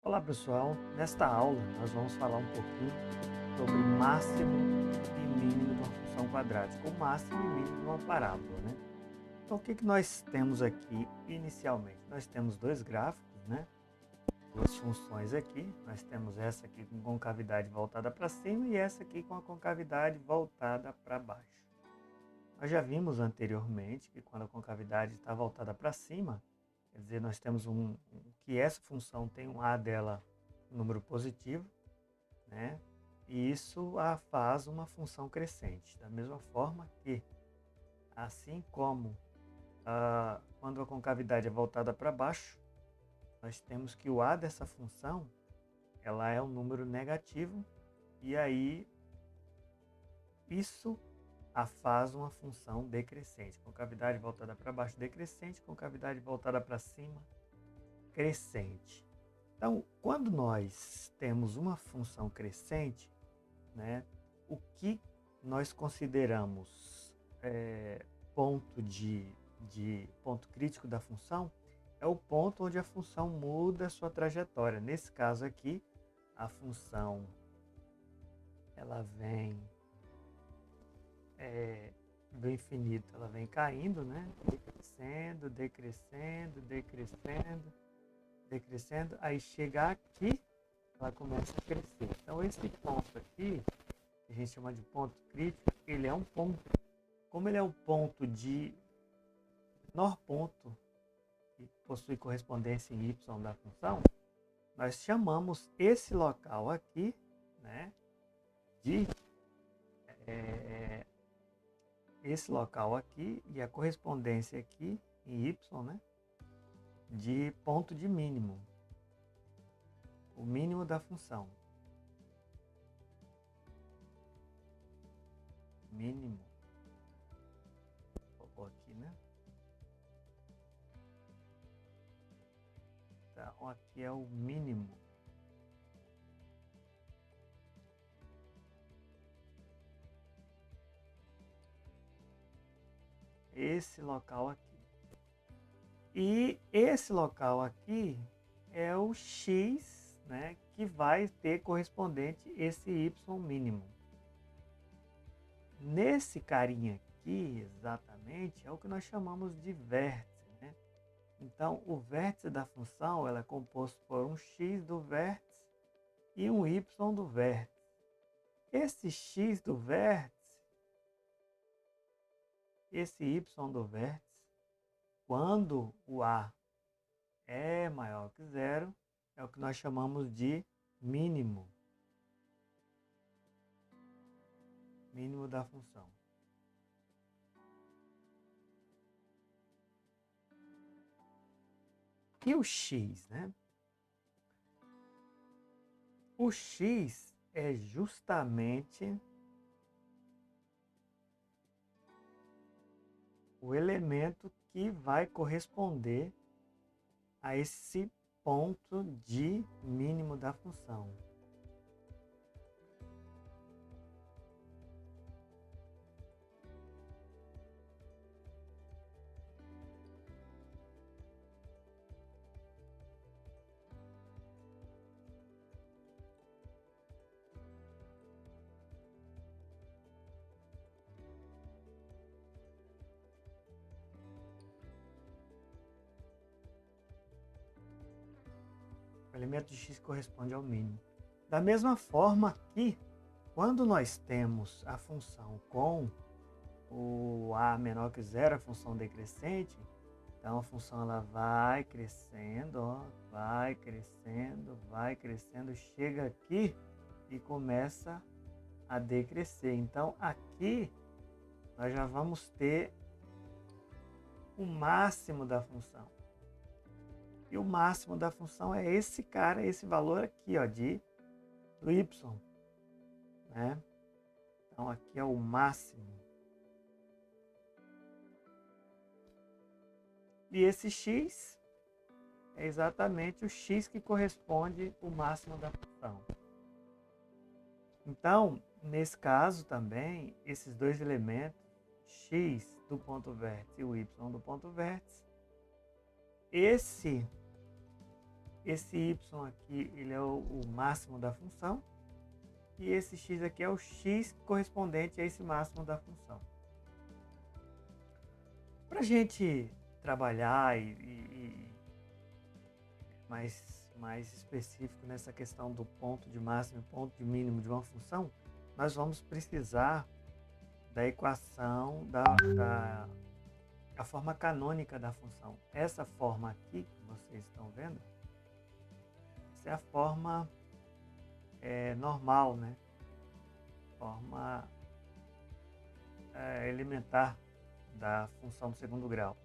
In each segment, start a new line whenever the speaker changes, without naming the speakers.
Olá pessoal, nesta aula nós vamos falar um pouquinho sobre máximo e mínimo de uma função quadrática, o máximo e mínimo de uma parábola, né? Então o que nós temos aqui inicialmente? Nós temos dois gráficos, né? Duas funções aqui, nós temos essa aqui com concavidade voltada para cima e essa aqui com a concavidade voltada para baixo. Nós já vimos anteriormente que quando a concavidade está voltada para cima, quer dizer, nós temos que essa função tem um a dela um número positivo, né? E isso a faz uma função crescente. Da mesma forma que, assim como quando a concavidade é voltada para baixo, nós temos que o a dessa função ela é um número negativo e aí isso a faz uma função decrescente. Concavidade voltada para baixo decrescente, concavidade voltada para cima crescente. Então, quando nós temos uma função crescente, né, o que nós consideramos ponto crítico da função é o ponto onde a função muda a sua trajetória. Nesse caso aqui, a função ela vem do infinito, ela vem caindo, né? Decrescendo, decrescendo, decrescendo, decrescendo, aí chega aqui, ela começa a crescer. Então esse ponto aqui, que a gente chama de ponto crítico, ele é um ponto, como ele é o ponto de menor ponto, que possui correspondência em y da função, nós chamamos esse local aqui, né, de esse local aqui e a correspondência aqui em y, né, de ponto de mínimo, o mínimo da função. Mínimo. Vou pôr aqui, né? Então aqui é o mínimo. Esse local aqui. E esse local aqui é o x, né, que vai ter correspondente esse y mínimo. Nesse carinha aqui, exatamente, é o que nós chamamos de vértice, né? Então, o vértice da função ela é composto por um x do vértice e um y do vértice. Esse x do vértice, esse y do vértice, quando o a é maior que zero, é o que nós chamamos de mínimo. Mínimo da função. E o x, né? O x é justamente o elemento que vai corresponder a esse ponto de mínimo da função. O elemento de x corresponde ao mínimo. Da mesma forma que, quando nós temos a função com o a menor que zero, a função decrescente, então a função ela vai crescendo, ó, vai crescendo, chega aqui e começa a decrescer. Então aqui nós já vamos ter o máximo da função. E o máximo da função é esse cara, esse valor aqui, ó, do y, né? Então aqui é o máximo. E esse x é exatamente o x que corresponde ao máximo da função. Então, nesse caso também, esses dois elementos, x do ponto vértice e o y do ponto vértice, esse y aqui ele é o máximo da função, e esse x aqui é o x correspondente a esse máximo da função. Para a gente trabalhar e mais específico nessa questão do ponto de máximo e ponto de mínimo de uma função, nós vamos precisar da equação a forma canônica da função. Essa forma aqui que vocês estão vendo, essa é a forma normal, né? Forma elementar da função do segundo grau.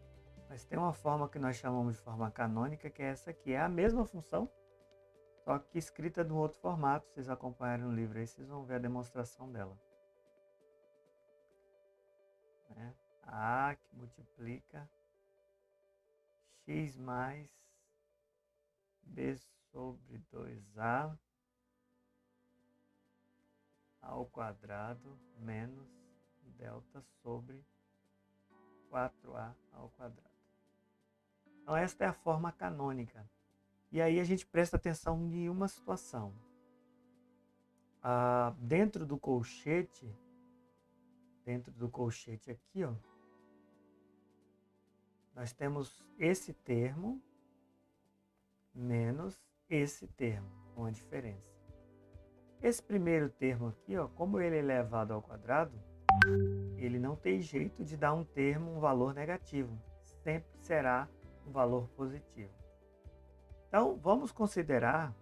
Mas tem uma forma que nós chamamos de forma canônica, que é essa aqui. É a mesma função, só que escrita de um outro formato. Vocês acompanharem no livro aí, vocês vão ver a demonstração dela. A que multiplica x mais b sobre 2a ao quadrado menos delta sobre 4a ao quadrado. Então esta é a forma canônica. E aí a gente presta atenção em uma situação. Dentro do colchete aqui, ó, nós temos esse termo menos esse termo, com a diferença. Esse primeiro termo aqui, ó, como ele é elevado ao quadrado, ele não tem jeito de dar um valor negativo. Sempre será um valor positivo. Então, vamos considerar,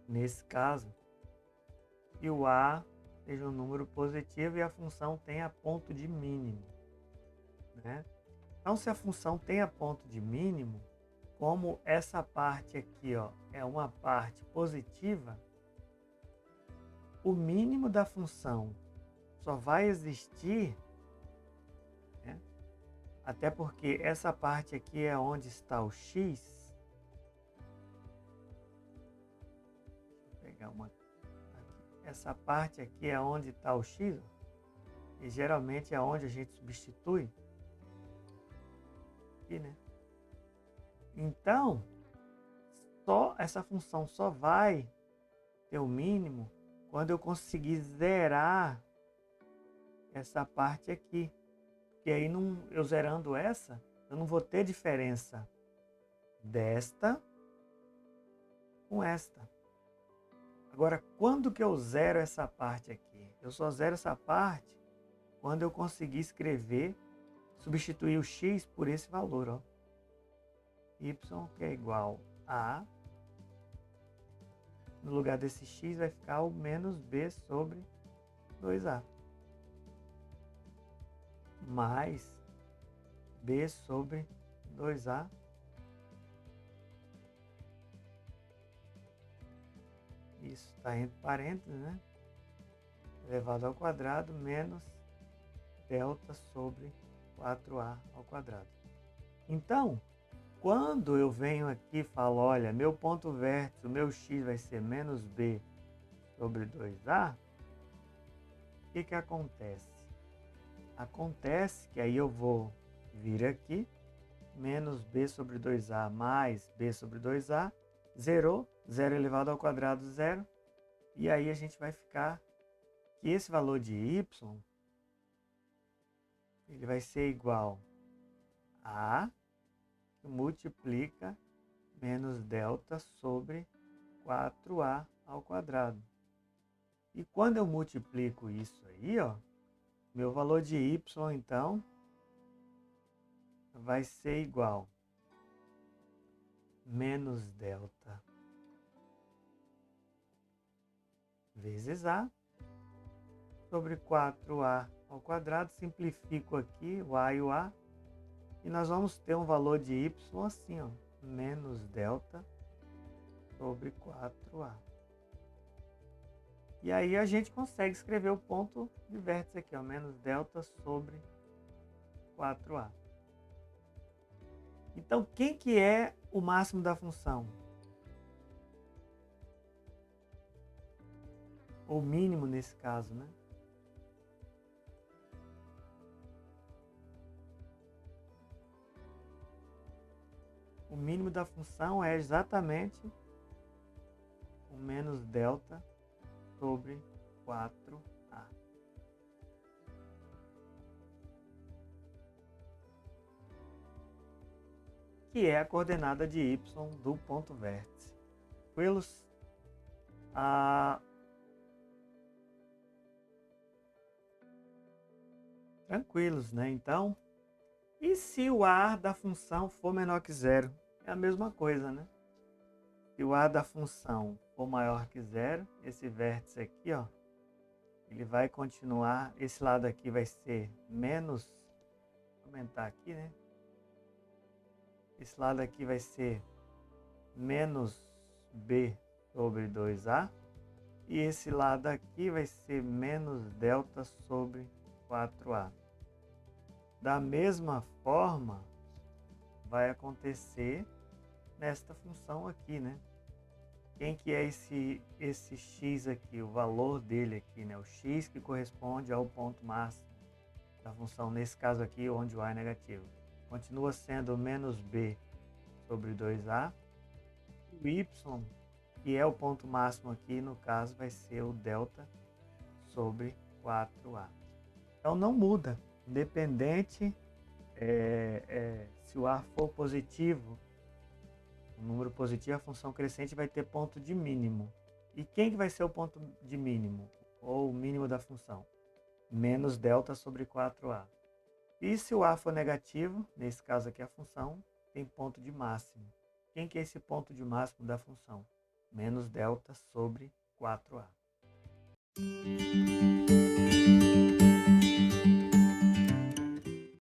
nesse caso, que o a seja um número positivo e a função tenha ponto de mínimo, né? Então, se a função tenha ponto de mínimo, como essa parte aqui, ó, é uma parte positiva, o mínimo da função só vai existir, né? Até porque essa parte aqui é onde está o x. Deixa eu pegar uma aqui. Essa parte aqui é onde está o x, ó, e geralmente é onde a gente substitui aqui, né? Então, essa função só vai ter o mínimo quando eu conseguir zerar essa parte aqui. Porque aí, eu zerando essa, eu não vou ter diferença desta com esta. Agora, quando que eu zero essa parte aqui? Eu só zero essa parte quando eu conseguir substituir o x por esse valor, ó. Y que é igual a, no lugar desse x vai ficar o menos b sobre 2a. Mais b sobre 2a isso está entre parênteses, né? Elevado ao quadrado menos delta sobre 4a ao quadrado. Então, quando eu venho aqui e falo, olha, meu ponto vértice, o meu x vai ser menos b sobre 2a, o que acontece? Acontece que aí eu vou vir aqui, menos b sobre 2a mais b sobre 2a, zerou, 0 elevado ao quadrado, 0. E aí a gente vai ficar que esse valor de y, ele vai ser igual a que multiplica menos delta sobre 4a ao quadrado. E quando eu multiplico isso aí, ó, meu valor de y, então, vai ser igual menos delta vezes a sobre 4a ao quadrado. Simplifico aqui o a e o a. E nós vamos ter um valor de y assim, ó, menos delta sobre 4a. E aí a gente consegue escrever o ponto de vértice aqui, ó, menos delta sobre 4a. Então, quem que é o máximo da função? Ou mínimo nesse caso, né? o mínimo da função é exatamente o menos delta sobre 4a. Que é a coordenada de y do ponto vértice. Tranquilos? Tranquilos, né? Então, e se o a da função for menor que zero? É a mesma coisa, né? Se o a da função for maior que zero, esse vértice aqui, ó, ele vai continuar, esse lado aqui vai ser menos, vou aumentar aqui, né? Esse lado aqui vai ser menos b sobre 2a. E esse lado aqui vai ser menos delta sobre 4a. Da mesma forma, vai acontecer nesta função aqui, né? Quem que é esse x aqui? O valor dele aqui, né? O x que corresponde ao ponto máximo da função, nesse caso aqui, onde o a é negativo. Continua sendo menos b sobre 2a. O y, que é o ponto máximo aqui, no caso, vai ser o delta sobre 4a. Então, não muda. Independente se o a for positivo, um número positivo, a função crescente vai ter ponto de mínimo. E quem que vai ser o ponto de mínimo? Ou o mínimo da função? Menos delta sobre 4a. E se o a for negativo, nesse caso aqui a função, tem ponto de máximo. Quem que é esse ponto de máximo da função? Menos delta sobre 4a.